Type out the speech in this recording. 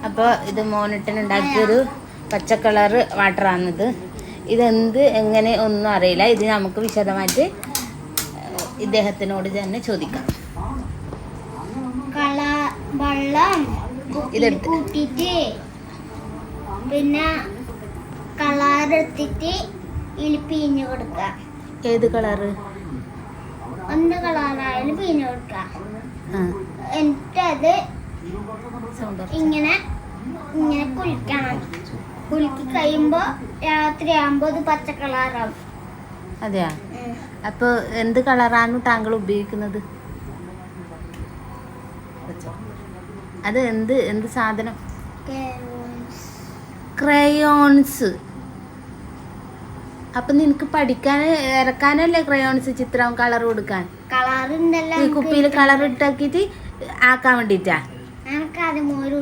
അപ്പോൾ ഇത് മോനിട്ടനുണ്ടാക്കിയൊരു പച്ച കളറ് വാട്ടറാണിത്. ഇതെന്ത് എങ്ങനെ ഒന്നും അറിയില്ല. ഇത് നമുക്ക് വിശദമായിട്ട് ഇദ്ദേഹത്തിനോട് തന്നെ ചോദിക്കാം. വെള്ളം കൂട്ടിട്ട് പിന്നെ കളറെടുത്തിട്ട് ഇതിൽ പിഴിഞ്ഞു കൊടുക്കുക. ഏത് കളറ്? ഒന്ന് കളറായാലും പിഴിഞ്ഞു കൊടുക്കുക. എന്നിട്ടത് ഇങ്ങനെ ഇങ്ങനെ കുളിക്കണം. കുലുക്കി കഴിയുമ്പോ രാത്രി ആകുമ്പോ അത് പച്ച കളറാവും. അതെയാ? അപ്പൊ എന്ത് കളറാണ് താങ്കൾ ഉപയോഗിക്കുന്നത്? അത് എന്ത് എന്ത് സാധനം? ക്രയോൺസ്. അപ്പൊ നിനക്ക് പഠിക്കാൻ ഇറക്കാനല്ലേ ക്രയോൺസ് ചിത്രം കളർ കൊടുക്കാൻ? കളറുണ്ടല്ലോ ഈ കുപ്പിയിൽ കളർ ഇട്ടാക്കിട്ട് ആക്കാൻ വേണ്ടിട്ടാ? എനിക്ക് അത് മോര്